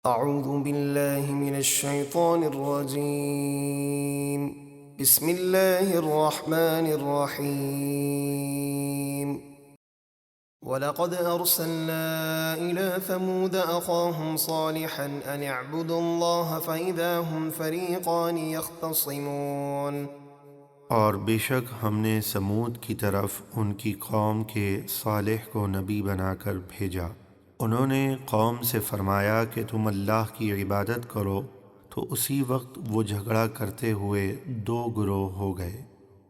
أعوذ بالله من الشيطان الرجيم. بسم الله الرحمن الرحيم. ولقد أرسلنا إلى ثمود أخاهم صالحا أن اعبدوا الله فإذا هم فريقان يختصمون. اور بے شک ہم نے سمود کی طرف ان کی قوم کے صالح کو نبی بنا کر بھیجا۔ انہوں نے قوم سے فرمایا کہ تم اللہ کی عبادت کرو، تو اسی وقت وہ جھگڑا کرتے ہوئے دو گروہ ہو گئے،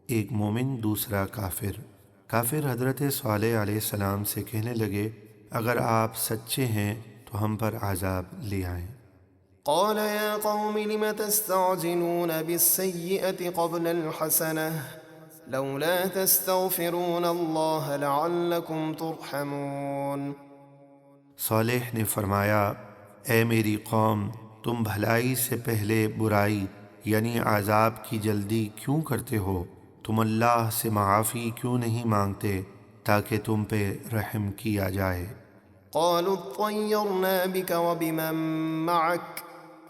ایک مومن دوسرا کافر۔ کافر حضرت صالح علیہ السلام سے کہنے لگے، اگر آپ سچے ہیں تو ہم پر عذاب لے آئیں۔ قال يا قوم لم تستعجلون بالسيئة قبل الحسنة لولا تستغفرون الله لعلكم ترحمون. صالح نے فرمایا، اے میری قوم، تم بھلائی سے پہلے برائی یعنی عذاب کی جلدی کیوں کرتے ہو؟ تم اللہ سے معافی کیوں نہیں مانگتے تاکہ تم پہ رحم کیا جائے؟ قالوا اطيرنا بك وبمن معك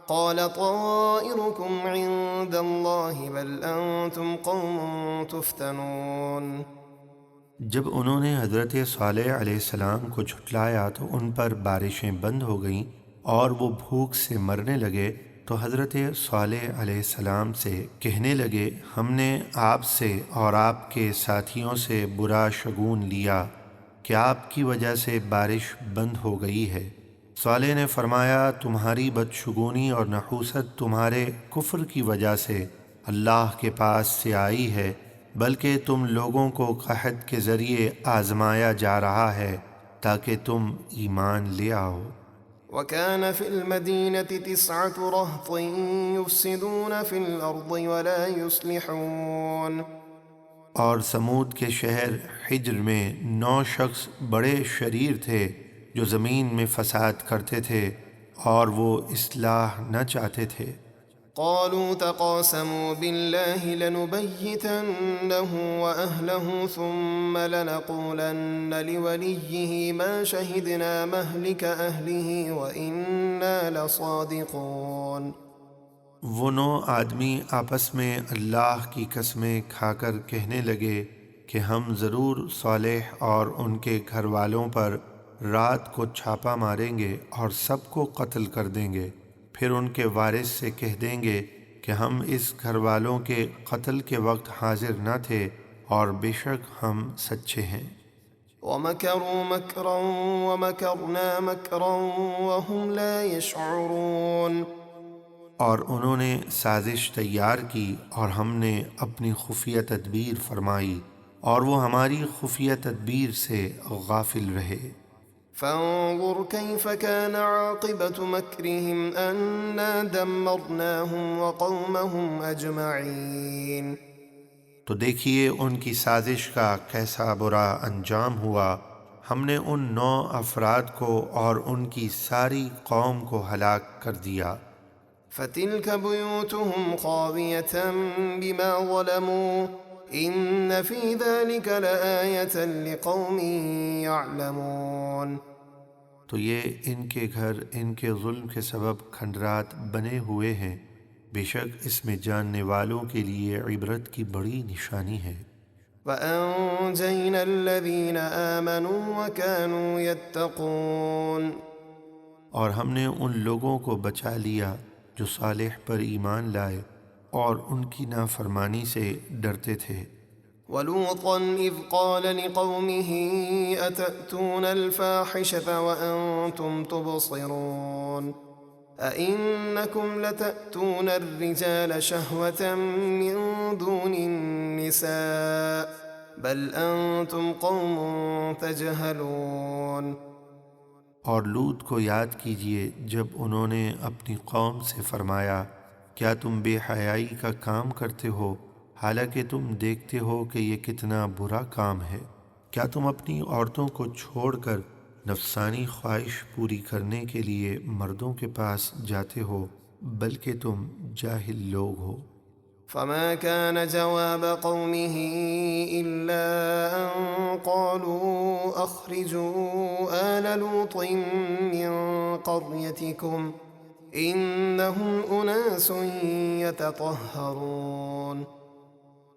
قال طائركم عند الله بل أنتم قوم تفتنون. جب انہوں نے حضرت صالح علیہ السلام کو جھٹلایا تو ان پر بارشیں بند ہو گئیں اور وہ بھوک سے مرنے لگے، تو حضرت صالح علیہ السلام سے کہنے لگے، ہم نے آپ سے اور آپ کے ساتھیوں سے برا شگون لیا کہ آپ کی وجہ سے بارش بند ہو گئی ہے۔ صالح نے فرمایا، تمہاری بدشگونی اور نحوست تمہارے کفر کی وجہ سے اللہ کے پاس سے آئی ہے، بلکہ تم لوگوں کو قحط کے ذریعے آزمایا جا رہا ہے تاکہ تم ایمان لے آؤ۔ وكان في المدينة 9 رهط يفسدون في الأرض ولا يصلحون. اور سمود کے شہر حجر میں 9 شخص بڑے شریر تھے جو زمین میں فساد کرتے تھے اور وہ اصلاح نہ چاہتے تھے۔ قالوا تقاسموا بالله لنبيتنه وأهله ثم لنقولن لوليه ما شهدنا مهلك أهله وإنا لصادقون. وہ 9 آدمی آپس میں اللہ کی قسمیں کھا کر کہنے لگے کہ ہم ضرور صالح اور ان کے گھر والوں پر رات کو چھاپا ماریں گے اور سب کو قتل کر دیں گے، پھر ان کے وارث سے کہہ دیں گے کہ ہم اس گھر والوں کے قتل کے وقت حاضر نہ تھے اور بے شک ہم سچے ہیں۔ ومكروا مكرا ومكرنا مكرا وهم لا يشعرون. اور انہوں نے سازش تیار کی اور ہم نے اپنی خفیہ تدبیر فرمائی اور وہ ہماری خفیہ تدبیر سے غافل رہے۔ فانظر كيف كان عاقبة مكرهم أنا دمرناهم وقومهم أجمعين. تو دیکھیے ان کی سازش کا کیسا برا انجام ہوا، ہم نے ان 9 افراد کو اور ان کی ساری قوم کو ہلاک کر دیا۔ فتلك بيوتهم خاوية بما ظلموا إن في ذلك لآية لقوم يعلمون. تو یہ ان کے گھر ان کے ظلم کے سبب کھنڈرات بنے ہوئے ہیں، بے شک اس میں جاننے والوں کے لیے عبرت کی بڑی نشانی ہے۔ وأنجينا الذين آمنوا وكانوا يتقون. اور ہم نے ان لوگوں کو بچا لیا جو صالح پر ایمان لائے اور ان کی نافرمانی سے ڈرتے تھے۔ ولوطا إذ قال لقومه أتأتون الفاحشة وأنتم تبصرون أئنكم لتأتون الرجال شهوة من دون النساء بل أنتم قوم تجهلون. اور لوط کو یاد کیجئے جب انہوں نے اپنی قوم سے فرمایا، کیا تم بے حیائی کا کام کرتے ہو حالانکہ تم دیکھتے ہو کہ یہ کتنا برا کام ہے؟ کیا تم اپنی عورتوں کو چھوڑ کر نفسانی خواہش پوری کرنے کے لیے مردوں کے پاس جاتے ہو، بلکہ تم جاہل لوگ ہو۔ فما كان جواب قومه إلا أن قالوا أخرجوا آل لوط من قريتكم إنهم أناس يتطهرون۔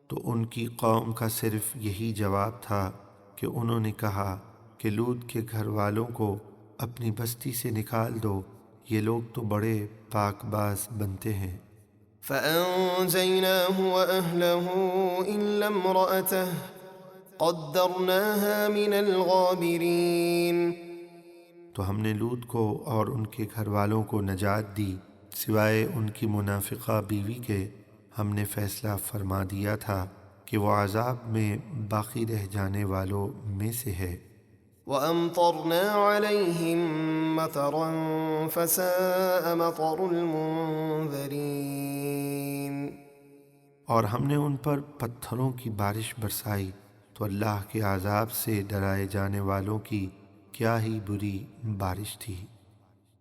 تو ان کی قوم کا صرف یہی جواب تھا کہ انہوں نے کہا کہ لوط کے گھر والوں کو اپنی بستی سے نکال دو، یہ لوگ تو بڑے پاک باز بنتے ہیں۔ فأنجيناه وأهله إلا امرأته قدرناها من الغابرين۔ تو ہم نے لوط کو اور ان کے گھر والوں کو نجات دی، سوائے ان کی منافقہ بیوی کے ہم نے فیصلہ فرما دیا تھا کہ وہ عذاب میں باقی رہ جانے والوں میں سے ہے۔ وأمطرنا عليهم مطرا فساء مطر المنذرين۔ اور ہم نے ان پر پتھروں کی بارش برسائی تو اللہ کے عذاب سے ڈرائے جانے والوں کی کیا ہی بری بارش تھی۔